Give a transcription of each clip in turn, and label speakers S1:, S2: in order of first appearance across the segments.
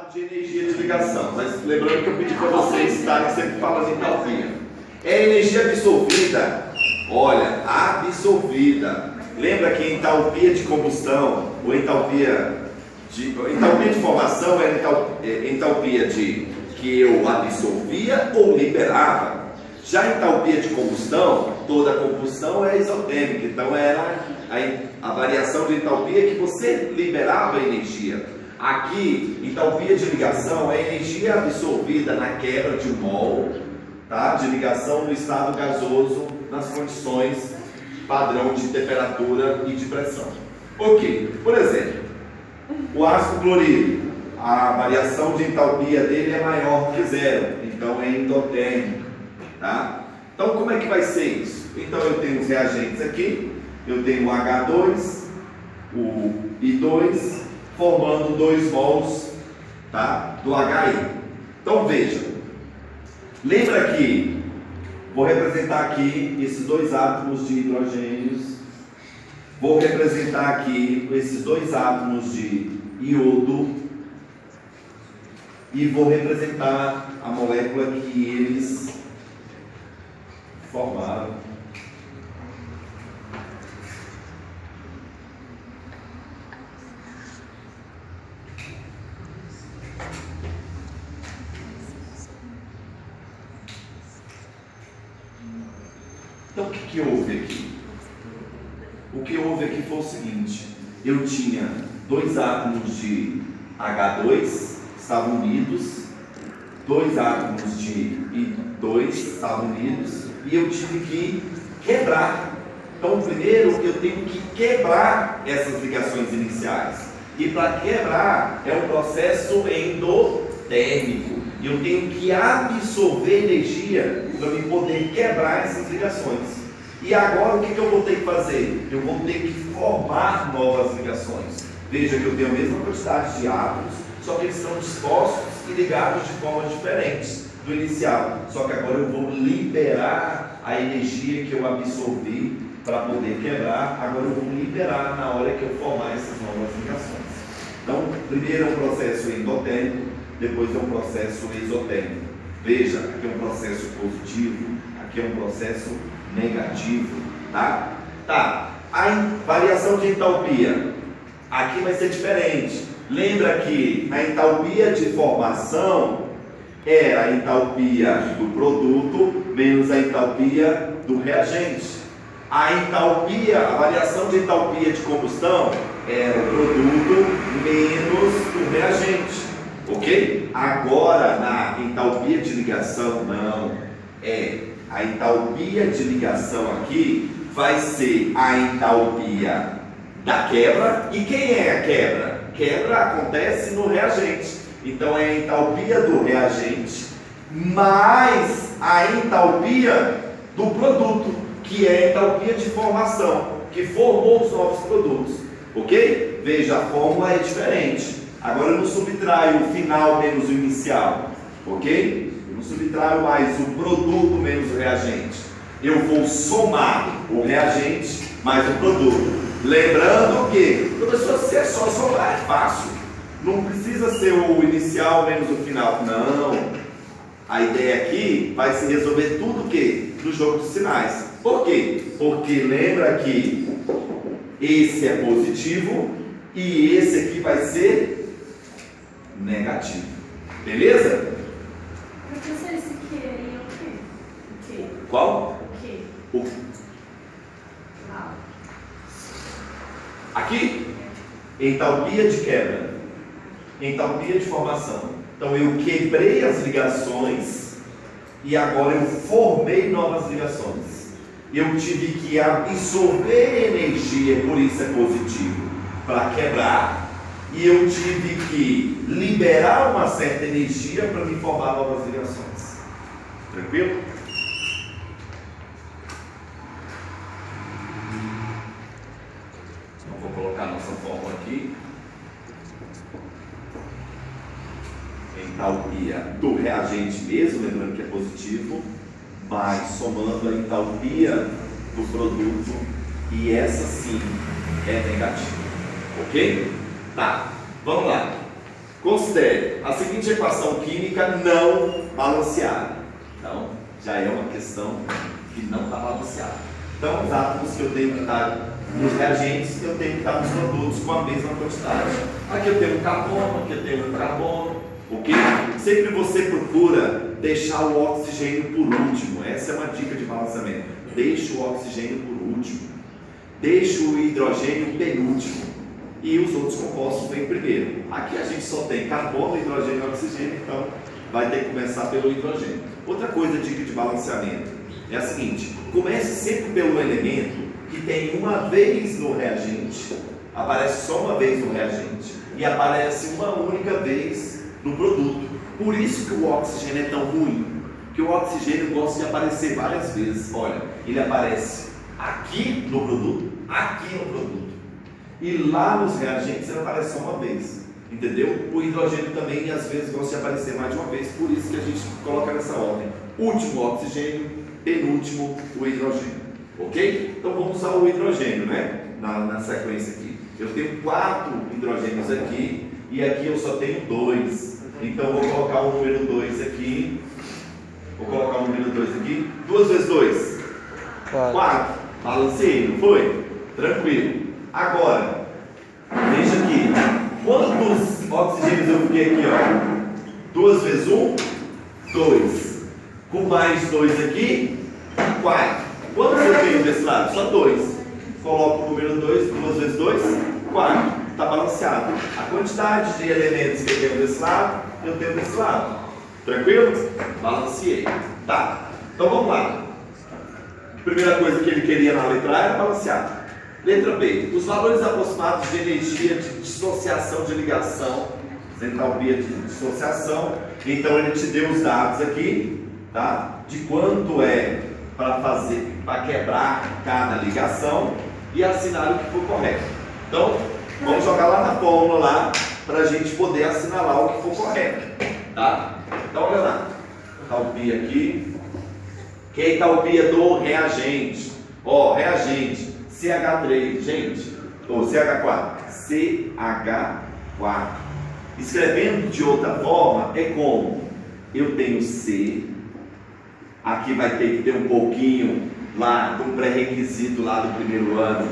S1: falar de energia de ligação, mas lembrando que eu pedi para vocês estarem sempre falando em entalpia. É energia absorvida, olha, absorvida. Lembra que entalpia de combustão, ou entalpia de formação é entalpia de que eu absorvia ou liberava. Já entalpia de combustão, toda combustão é isotérmica, então era a variação de entalpia que você liberava energia. Aqui, entalpia de ligação é energia absorvida na quebra de um mol, tá? De ligação no estado gasoso nas condições padrão de temperatura e de pressão. Ok, por exemplo, o ácido clorídrico, a variação de entalpia dele é maior que zero, então é endotérmico, tá? Então como é que vai ser isso? Então eu tenho os reagentes aqui, eu tenho o H2, o I2, formando 2 mols, tá? Do HI. Então veja, lembra que vou representar aqui esses 2 átomos de hidrogênios, vou representar aqui esses 2 átomos de iodo e vou representar a molécula que eles formaram. Então o que houve aqui? O que houve aqui foi o seguinte: eu tinha 2 átomos de H2 estavam unidos, 2 átomos de I2 estavam unidos, e eu tive que quebrar. Então primeiro eu tenho que quebrar essas ligações iniciais, e para quebrar é um processo endotérmico. Eu tenho que absorver energia para eu poder quebrar essas ligações. E agora o que eu vou ter que fazer? Eu vou ter que formar novas ligações. Veja que eu tenho a mesma quantidade de átomos, só que eles estão dispostos e ligados de formas diferentes do inicial. Só que agora eu vou liberar a energia que eu absorvi para poder quebrar. Agora eu vou liberar na hora que eu formar essas novas ligações. Então, primeiro é um processo endotérmico, depois é um processo exotérmico. Veja, aqui é um processo positivo, aqui é um processo negativo, tá? Tá, a variação de entalpia, aqui vai ser diferente. Lembra que a entalpia de formação é a entalpia do produto menos a entalpia do reagente. A variação de entalpia de combustão era o produto menos o reagente. Ok? Agora na entalpia de ligação, não. A entalpia de ligação aqui vai ser a entalpia da quebra. E quem é a quebra? Quebra acontece no reagente. Então é a entalpia do reagente mais a entalpia do produto, que é a entalpia de formação, que formou os novos produtos. Ok? Veja, a fórmula é diferente. Agora eu não subtraio o final menos o inicial, ok? Eu não subtraio mais o produto menos o reagente. Eu vou somar o reagente mais o produto. Lembrando que, professor, se é só somar é fácil. Não precisa ser o inicial menos o final. Não. A ideia aqui vai se resolver tudo o quê? No jogo dos sinais. Por quê? Porque lembra que esse é positivo e esse aqui vai ser negativo. Beleza?
S2: Professor, esse que aí é o quê? O quê?
S1: Qual?
S2: O quê?
S1: O... Aqui, entalpia de quebra, entalpia de formação. Então eu quebrei as ligações e agora eu formei novas ligações. Eu tive que absorver energia, por isso é positivo, para quebrar. E eu tive que liberar uma certa energia para me formar novas ligações. Tranquilo? Então vou colocar a nossa fórmula aqui. Entalpia do reagente mesmo, lembrando que é positivo, mas somando a entalpia do produto, e essa sim é negativa. Ok? Tá, vamos lá. Considere a seguinte equação química não balanceada. Então, já é uma questão que não está balanceada. Então, os átomos que eu tenho que estar nos reagentes, eu tenho que estar nos produtos com a mesma quantidade. Aqui eu tenho um carbono, aqui eu tenho um carbono, ok? Sempre você procura deixar o oxigênio por último. Essa é uma dica de balanceamento. Deixe o oxigênio por último. Deixe o hidrogênio penúltimo. E os outros compostos vêm primeiro. Aqui a gente só tem carbono, hidrogênio e oxigênio, então vai ter que começar pelo hidrogênio. Outra coisa, dica de balanceamento, é a seguinte: comece sempre pelo elemento que tem uma vez no reagente, aparece só uma vez no reagente, e aparece uma única vez no produto. Por isso que o oxigênio é tão ruim, que o oxigênio gosta de aparecer várias vezes. Olha, ele aparece aqui no produto, e lá nos reagentes ele aparece só uma vez, entendeu? O hidrogênio também às vezes gosta de aparecer mais de uma vez, por isso que a gente coloca nessa ordem: último o oxigênio, penúltimo o hidrogênio, ok? Então vamos usar o hidrogênio, né? Na sequência aqui, eu tenho 4 hidrogênios aqui, e aqui eu só tenho 2, então vou colocar o número 2 aqui, 2 vezes 2, 4, balancei, não foi? Tranquilo. Agora, veja aqui, quantos oxigênios eu fiquei aqui, ó? 2 vezes 1, 2. Com mais 2 aqui, 4. Quantos eu tenho desse lado? Só 2. Coloco o número 2, 2 vezes 2, 4. Está balanceado. A quantidade de elementos que eu tenho desse lado, eu tenho desse lado. Tranquilo? Balanceei. Tá. Então vamos lá. A primeira coisa que ele queria na letra A era balancear. Letra B, os valores aproximados de energia de dissociação de ligação, entalpia de dissociação. Então ele te deu os dados aqui, tá? De quanto é para quebrar cada ligação e assinar o que for correto. Então vamos jogar lá na fórmula lá para a gente poder assinalar o que for correto, tá? Então olha lá, entalpia aqui, que é a entalpia do reagente. Ó, reagente CH3, gente, ou CH4, CH4. Escrevendo de outra forma, é como eu tenho C, aqui vai ter que ter um pouquinho lá do pré-requisito lá do primeiro ano,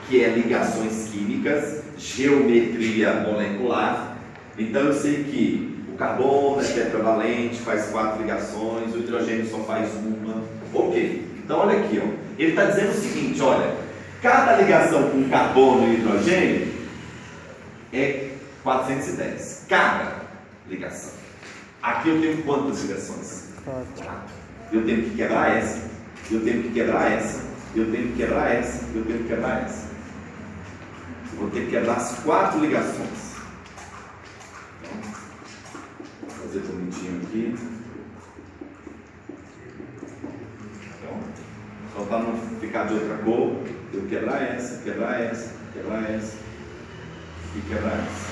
S1: que é ligações químicas, geometria molecular. Então eu sei que o carbono é tetravalente, faz 4 ligações, o hidrogênio só faz uma. Ok, então olha aqui, ó. Ele está dizendo o seguinte, olha, cada ligação com carbono e hidrogênio é 410. Cada ligação. Aqui eu tenho quantas ligações? 4. Eu tenho que quebrar essa. Eu tenho que quebrar essa. Eu tenho que quebrar essa. Eu tenho que quebrar essa. Eu vou ter que quebrar as 4 ligações. Então, vou fazer bonitinho aqui. Então, só para não ficar de outra cor, eu quebrar essa, quebrar essa, quebrar essa e quebrar essa.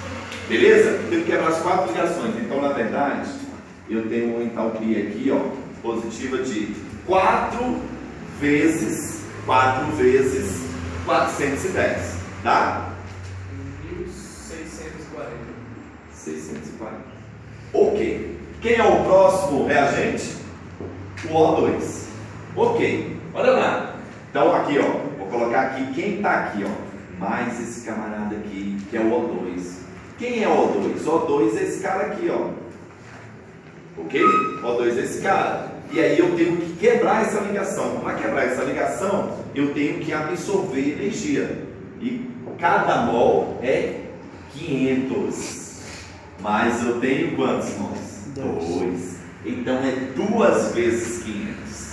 S1: Beleza? Eu tenho que quebrar as 4 ligações. Então, na verdade, eu tenho uma entalpia aqui, ó, positiva de 4 vezes 410, tá?
S3: 1640.
S1: 640. Ok. Quem é o próximo reagente? O O2. Ok. Olha lá. Então, aqui, ó, vou colocar aqui quem está aqui, ó, mais esse camarada aqui, que é o O2. Quem é o O2? O O2 é esse cara aqui, ó. Ok? O O2 é esse cara. E aí eu tenho que quebrar essa ligação. Para quebrar essa ligação, eu tenho que absorver energia. E cada mol é 500. Mas eu tenho quantos mols? 2. Então é 2 vezes 500.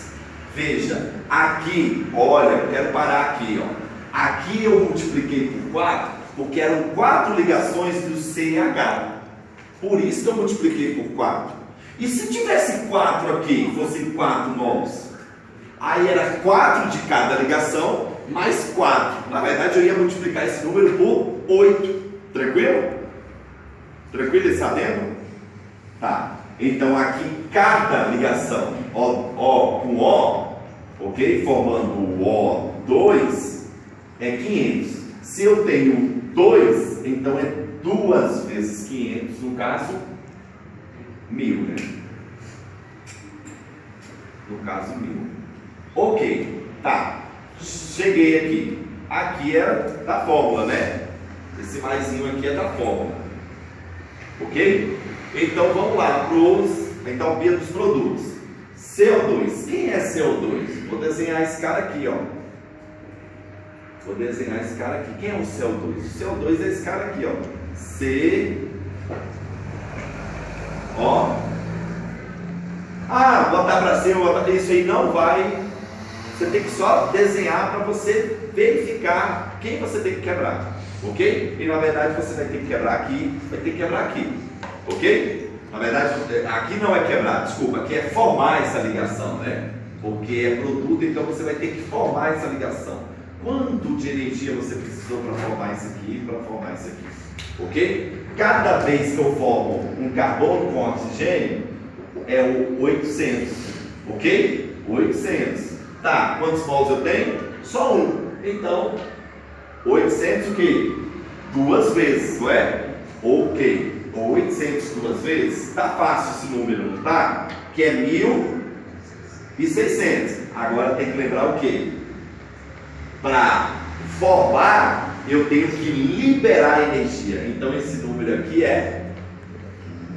S1: Veja, aqui, olha, eu quero parar aqui, ó. Aqui eu multipliquei por 4, porque eram 4 ligações do CH. Por isso que eu multipliquei por 4. E se tivesse 4 aqui, fossem 4 mols, aí era 4 de cada ligação, mais 4. Na verdade, eu ia multiplicar esse número por 8. Tranquilo? Tranquilo esse adendo? Tá. Então aqui cada ligação O com O, ok? Formando o O2 é 500. Se eu tenho 2, então é 2 vezes 500, no caso, 1000, né? No caso, 1000. Ok, tá. Cheguei aqui. Aqui é da fórmula, né? Esse maisinho aqui é da fórmula. Ok? Então vamos lá para a entalpia dos produtos. CO2. Quem é CO2? Vou desenhar esse cara aqui, ó. Vou desenhar esse cara aqui. Quem é o CO2? O CO2 é esse cara aqui, ó. C. Ó. Ah, botar para cima, isso aí não vai. Você tem que só desenhar para você verificar quem você tem que quebrar. Ok? E na verdade você vai ter que quebrar aqui, vai ter que quebrar aqui. Ok? Na verdade, aqui não é quebrar, desculpa, aqui é formar essa ligação, né? Porque é produto, então você vai ter que formar essa ligação. Quanto de energia você precisou para formar isso aqui e para formar isso aqui? Ok? Cada vez que eu formo um carbono com oxigênio, é o 800. Ok? 800. Tá, quantos mols eu tenho? Só um. Então, 800 o quê? 2 vezes, não é? Ok. 800 2 vezes, tá fácil esse número, não tá? Que é 1600. Agora tem que lembrar o quê? Para formar, eu tenho que liberar energia. Então esse número aqui é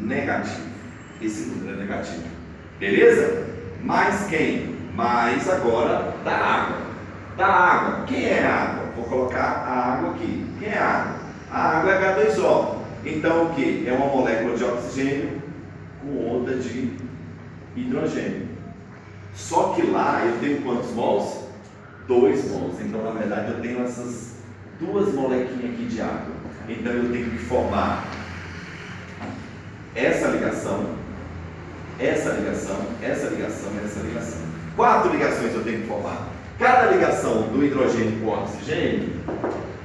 S1: negativo. Esse número é negativo. Beleza? Mais quem? Mais agora da água. Da água. Quem é a água? Vou colocar a água aqui. Quem é a água? A água é H2O. Então o que? É uma molécula de oxigênio com outra de hidrogênio. Só que lá eu tenho quantos mols? 2 mols. Então na verdade eu tenho essas 2 molequinhas aqui de água. Então eu tenho que formar essa ligação, essa ligação, essa ligação, essa ligação. 4 ligações eu tenho que formar. Cada ligação do hidrogênio com o oxigênio,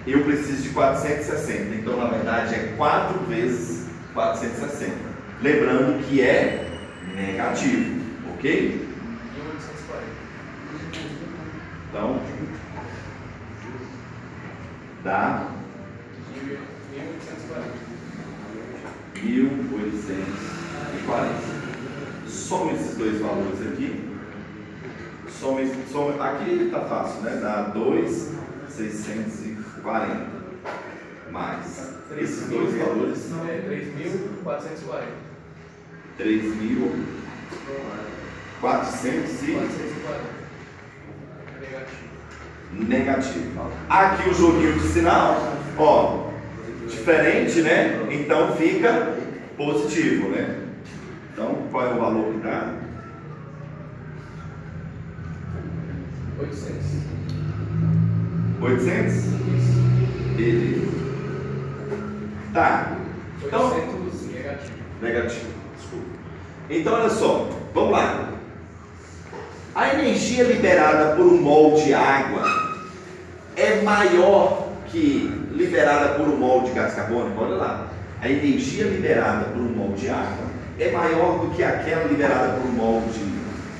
S1: eu preciso de 460. Então, na verdade, é 4 vezes 460. Lembrando que é negativo. Ok?
S3: 1840.
S1: Então, dá 1840. Soma esses dois valores aqui. Soma, aqui está fácil, né? Dá 2.640 mais esses dois valores.
S3: É 3.440.
S1: 3.440. Negativo. Aqui o joguinho de sinal, ó, diferente, né? Então fica positivo, né? Então qual é o valor que dá?
S3: 800.
S1: 800? Beleza. Tá. Então,
S3: 800 negativo.
S1: Negativo, desculpa. Então olha só, vamos lá. A energia liberada por um mol de água é maior que liberada por um mol de gás carbônico? Olha lá. A energia liberada por um mol de água é maior do que aquela liberada por um mol de...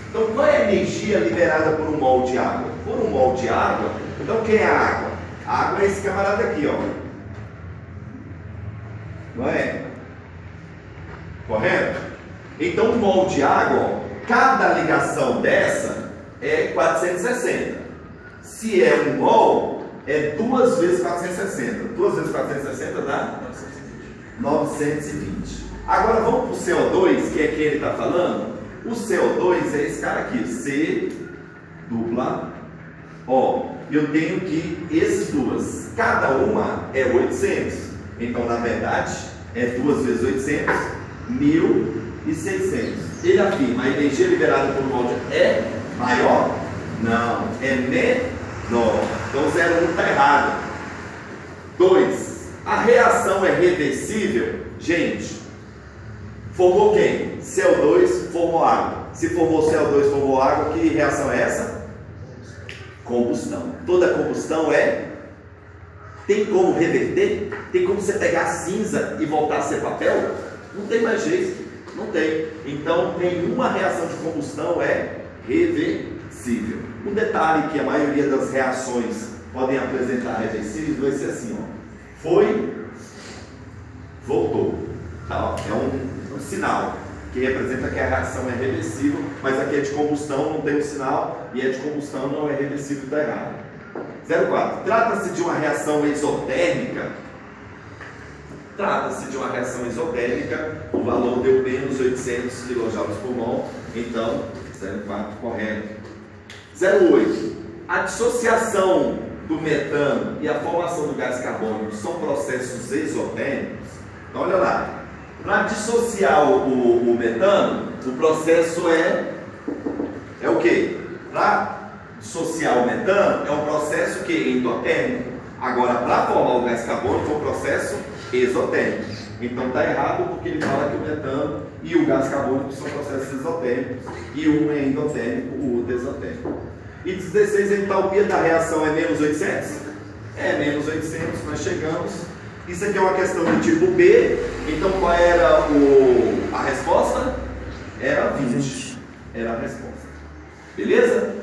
S1: Então qual é a energia liberada por um mol de água? Por um mol de água, então quem é a água? A água é esse camarada aqui, ó. Não é? Correto? Então um mol de água, ó, cada ligação dessa é 460. Se é um mol, é 2 vezes 460. 2 vezes 460 dá 920. Agora vamos para o CO2, que é quem ele está falando. O CO2 é esse cara aqui, C dupla O. Eu tenho que esses duas, cada uma é 800. Então, na verdade, é 2 vezes 800, 1.600. Ele afirma, a energia liberada por mol é maior? Não, é menor. Então, 0,1 está errado. 2. A reação é reversível? Gente, formou quem? CO2 formou água. Se formou CO2, formou água, que reação é essa? Combustão. Toda combustão é... Tem como reverter? Tem como você pegar cinza e voltar a ser papel? Não tem mais jeito. Não tem. Então, nenhuma reação de combustão é reversível. Um detalhe que a maioria das reações podem apresentar reversíveis vai ser assim, ó. Foi voltou. Tá? É um sinal que representa que a reação é reversível, mas aqui é de combustão, não tem o sinal, e é de combustão, não é reversível, está errado. 04. Trata-se de uma reação exotérmica. Trata-se de uma reação exotérmica, o valor deu menos 800 kJ por mol, então 04 correto. 08. A dissociação do metano e a formação do gás carbônico são processos exotérmicos. Então olha lá, para dissociar o metano, o processo é o que? Para dissociar o metano é um processo que endotérmico. Agora, para formar o gás carbônico é um processo exotérmico. Então está errado porque ele fala que o metano e o gás carbônico são processos exotérmicos e um é endotérmico, o outro é exotérmico. E 16, a entalpia da reação é menos 800? É menos 800, nós chegamos. Isso aqui é uma questão do tipo B, então qual era a resposta? Era 20. Era a resposta. Beleza?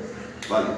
S1: Valeu.